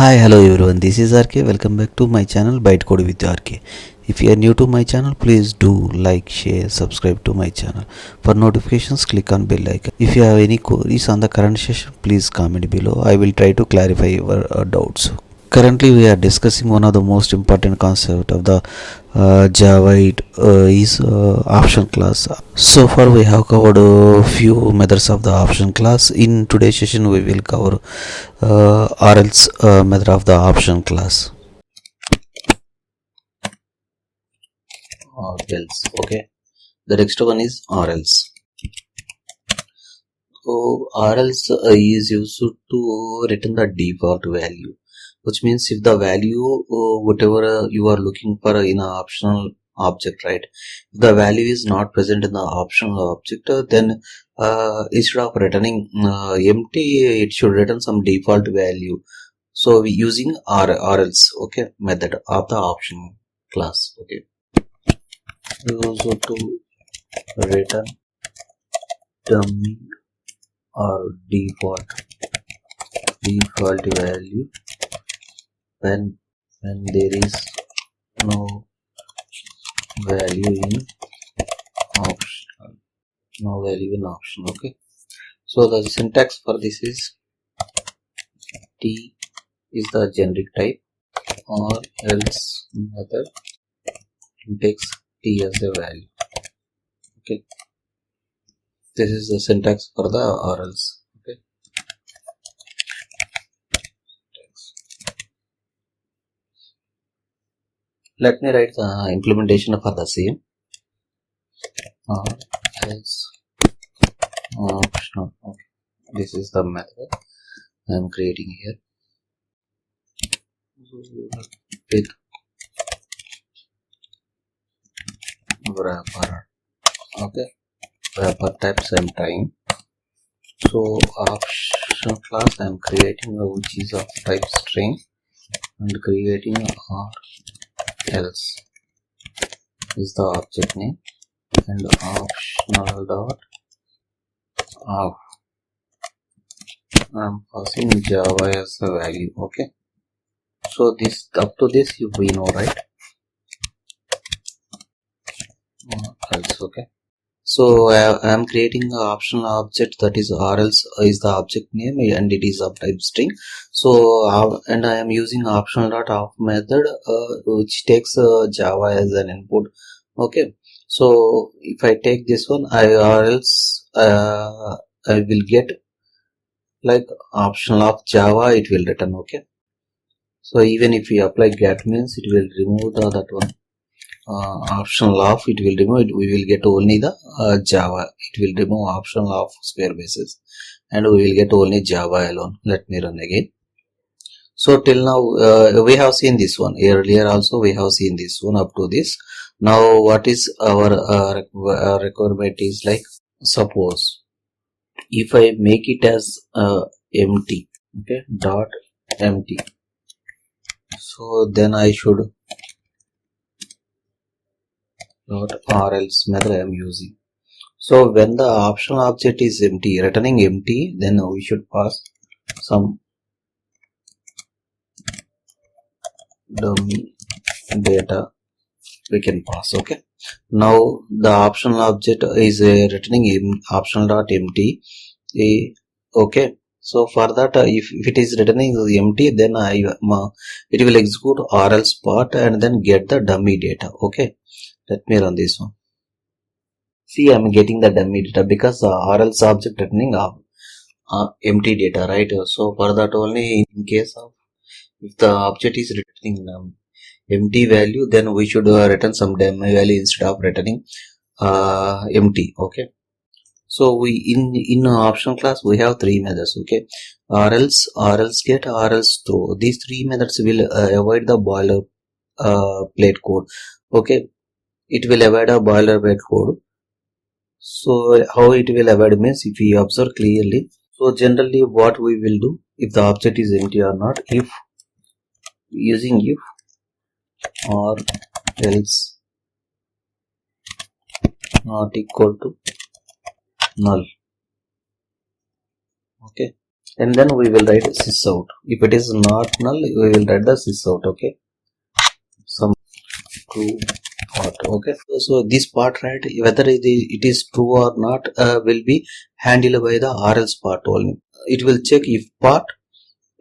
Hi, hello everyone. This is RK. Welcome back to my channel Bytecode with RK. If you are new to my channel, please do like, share, subscribe to my channel. For notifications, click on bell icon. If you have any queries on the current session, please comment below. I will try to clarify your doubts. Currently, we are discussing one of the most important concept of the Java8 is option class. So far, we have covered a few methods of the option class. In today's session, we will cover orElse method of the option class. orElse, okay. The next one is orElse. So orElse is used to return the default value, which means if the value whatever you are looking for in an optional object, right? If the value is not present in the optional object, then instead of returning empty, it should return some default value. So we using orElse, okay, method of the option class, okay. Use to return dummy or default value when there is no value in option, okay. So the syntax for this is T is the generic type, or else method takes T as a value, okay. This is the syntax for the orElse, okay. Let me write the implementation for the same. orElse optional, okay. This is the method I am creating here with wrapper, okay. Wrapper type same time. So option class I am creating which is of type string, and creating orElse is the object name, and optional dot off I am passing Java as a value, okay. So this up to this we know, right? Else, okay. So I am creating an optional object, that is orElse is the object name and it is of type string. So and I am using optional dot off method which takes Java as an input, okay. So if I take this one, orElse I will get like optional of Java, it will return, okay. So even if we apply get means, it will remove that one optional of, it will remove it, we will get only the Java. It will remove optional of square bases and we will get only Java alone. Let me run again. So till now we have seen this one, earlier also we have seen this one up to this. Now what is our requirement is like, suppose if I make it as empty, okay, dot empty, so then I should dot orElse method I am using. So when the optional object is empty, returning empty, then we should pass some dummy data we can pass, okay. Now the optional object is returning optional dot empty, okay. So for that if it is returning empty, then it will execute orElse part and then get the dummy data, okay. Let me run this one. See, I am getting the dummy data because the orElse object returning empty data, right? So for that only, in case of if the object is returning empty value, then we should return some dummy value instead of returning empty, okay. So we in option class we have three methods, okay. orElse get, orElse throw. These three methods will avoid the boiler plate code, okay. It will avoid a boilerplate code. So how it will avoid means, if we observe clearly, so generally what we will do if the object is empty or not, if using if or else not equal to null, okay. and then we will write sys out. If it is not null, we will write the sys out. Okay, some true part. Okay, so this part, right, whether it is true or not, will be handled by the orElse part only. It will check if part,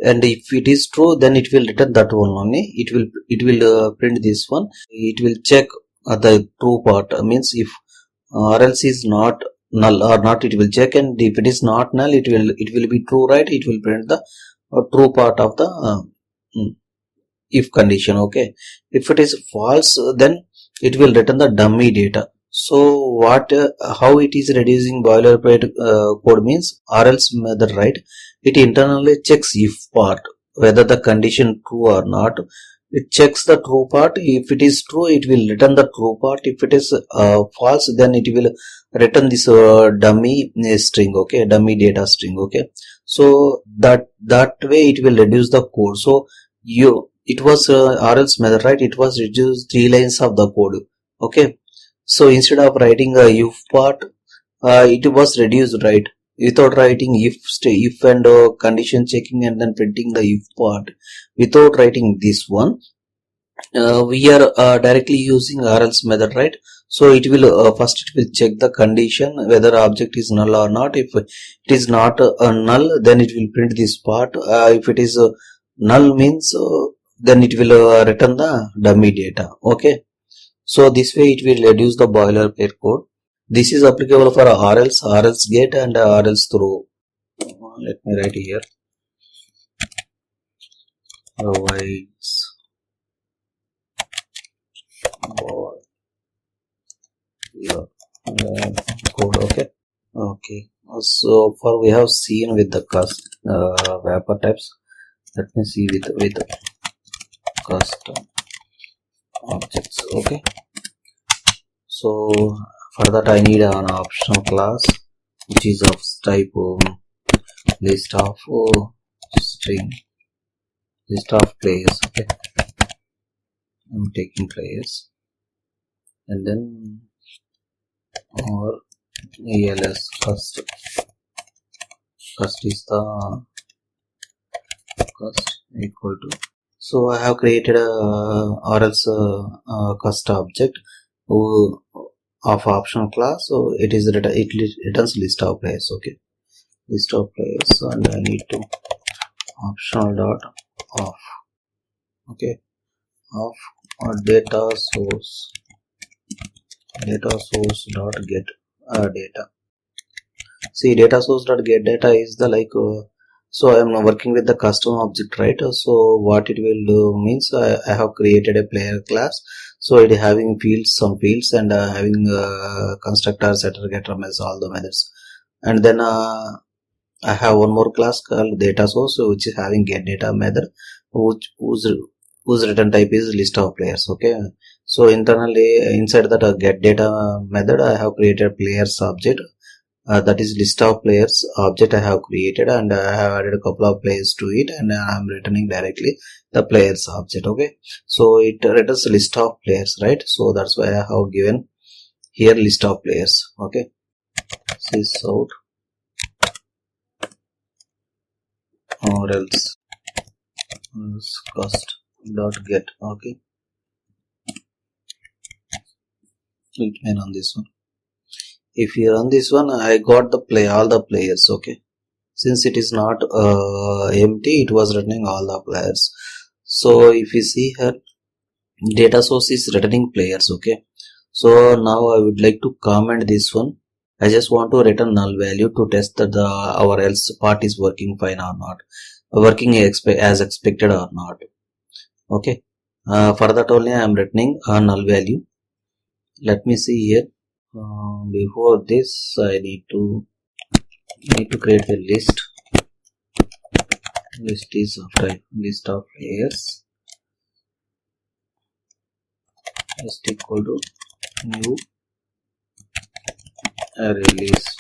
and if it is true, then it will return that one only. It will print this one. It will check the true part, means if orElse is not null or not, it will check, and if it is not null, it will be true, right? It will print the true part of the mm, if condition. Okay, if it is false, then it will return the dummy data. So what how it is reducing boilerplate code means orElse method, right? It internally checks if part, whether the condition true or not. It checks the true part. If it is true, it will return the true part. If it is false, then it will return this dummy string. Okay, dummy data string. Okay, so that way it will reduce the code. So you it was orElse method, right? It was reduced 3 lines of the code. Okay, so instead of writing a if part, it was reduced, right? Without writing if and condition checking and then printing the if part, without writing this one, we are directly using orElse method, right? So it will first it will check the condition whether object is null or not. If it is not null, then it will print this part. If it is null means, then it will return the dummy data. Okay, so this way it will reduce the boilerplate code. This is applicable for orElse get, and orElse throw. Let me write here. Provides your code. Okay. Okay. So for we have seen with the wrapper types. Let me see with custom objects. Okay. So for that I need an optional class which is of type list of string, list of players. Okay, I'm taking players, and then orElse first is the first equal to. So I have created a orElse cust object of optional class. So it returns list of players. Okay, list of players, and I need to optional dot of. Okay, of data source dot get data. See, data source dot get data is the so I am working with the custom object, right? So what it will do means I have created a player class. So it is having some fields, and having constructor, setter, getter, mess, all the methods. And then I have one more class called data source, which is having get data method, whose return type is list of players. Okay, so internally inside that get data method, I have created players object. That is list of players object I have created, and I have added a couple of players to it, and I am returning directly the players object. Okay, so it returns list of players, right? So that's why I have given here list of players. Okay, sys out orElse cust dot get. Okay, let me run this one. If you run this one, I got all the players. Okay, since it is not empty, it was returning all the players. So if you see here, data source is returning players. Okay, so now I would like to comment this one. I just want to return null value to test that our else part is working fine or not, working as expected or not. Okay, for that only I am returning a null value. Let me see here. Before this, I need to create a list. List is of type list of players. List equal to new array list.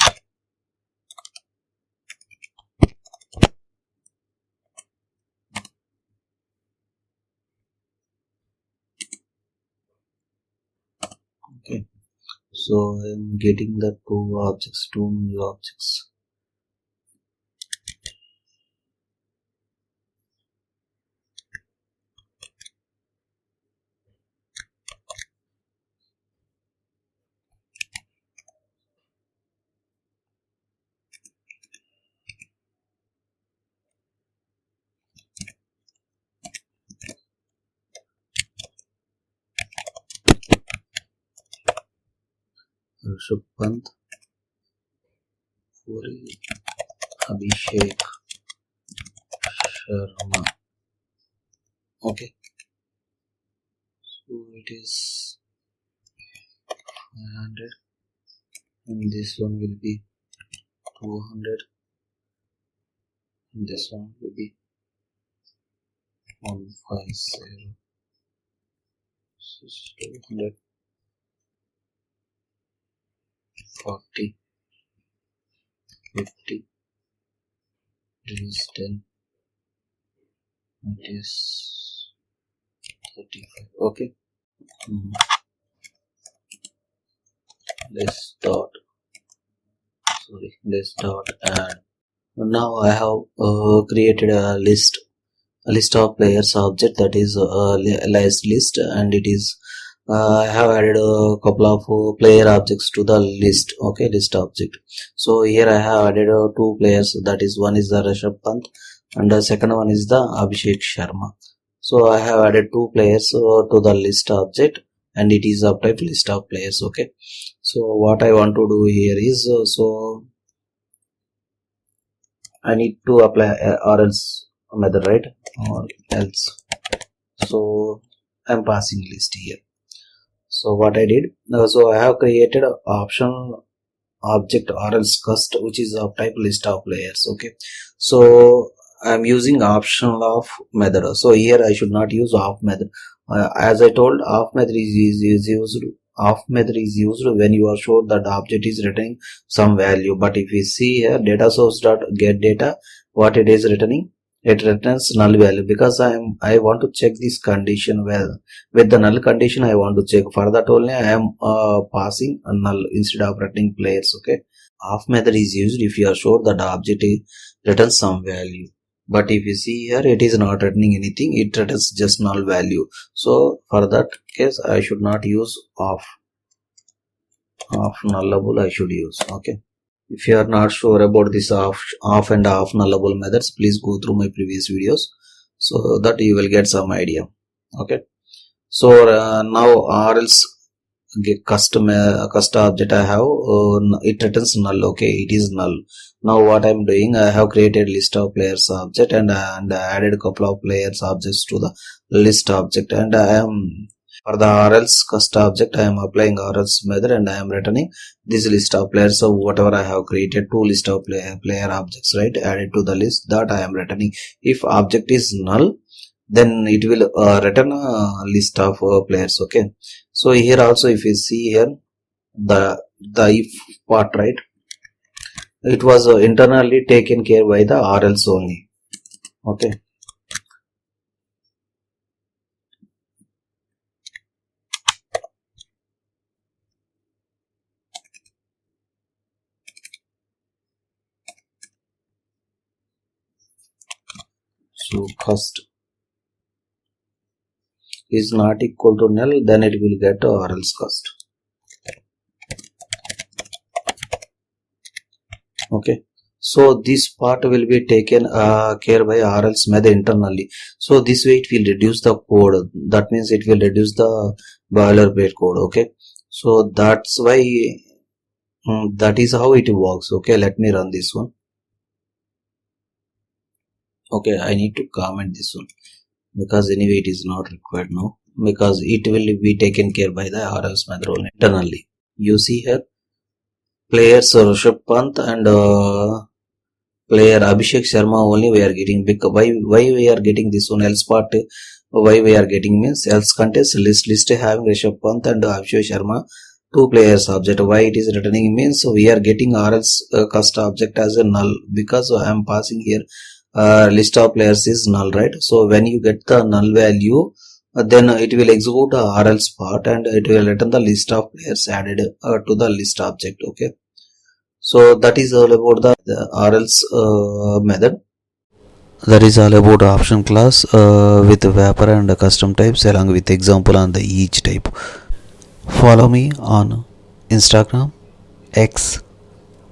Okay, so I am getting the two new objects. Rishabh Pant, Abhishek Sharma. Okay, so it is 500 and this one will be 200 and this one will be 150. This is 200, 40, 50, this is 10, it is 35. Okay. Let's dot add. Now I have created a list of players object, that is list, and it is I have added a couple of player objects to the list. Okay, list object. So here I have added two players, that is one is the Rishabh Pant and the second one is the Abhishek Sharma. So I have added two players to the list object and it is of type list of players. Okay, so what I want to do here is so I need to apply orElse method, right? Or else. So I'm passing list here. So what I did, so I have created an optional object orElse cust which is of type list of players. Okay, so I'm using optional of method. So here I should not use off method. As I told, off method is used. Off method is used when you are sure that the object is returning some value. But if we see here data source dot get data, what it is returning? It returns null value because I want to check this condition. Well, with the null condition I want to check. For that only I am passing a null instead of returning players. Okay, off method is used if you are sure that the object returns some value. But if you see here, it is not returning anything, it returns just null value. So for that case I should not use off nullable I should use. Okay, if you are not sure about this off and off nullable methods, please go through my previous videos so that you will get some idea. Okay, so now orElse custom object I have, it returns null. Okay, it is null. Now what I'm doing, I have created list of players object and added a couple of players objects to the list object, and I am for the orElse cust object I am applying orElse method and I am returning this list of players. So whatever I have created, two list of player objects, right, added to the list, that I am returning. If object is null, then it will return a list of players. Okay, so here also if you see here the if part, right, it was internally taken care by the orElse only. Okay, so cust is not equal to null, then it will get orElse cust. Okay, so this part will be taken care by orElse method internally. So this way it will reduce the code, that means it will reduce the boilerplate code. Okay, so that's why that is how it works. Okay, let me run this one. Okay, I need to comment this one because anyway it is not required now, because it will be taken care by the orElse method only internally. You see here players Rishabh Pant and player Abhishek Sharma only we are getting. Because why we are getting this one? Else part why we are getting means else contains list having Rishabh Pant and Abhishek Sharma, two players object. Why it is returning means we are getting orElse cust object as a null, because I am passing here list of players is null, right? So when you get the null value, then it will execute the orElse part and it will return the list of players added to the list object. Okay, so that is all about the orElse method. That is all about option class with wrapper and custom types along with example on the each type. Follow me on Instagram, X,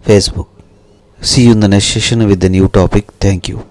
Facebook. See you in the next session with the new topic. Thank you.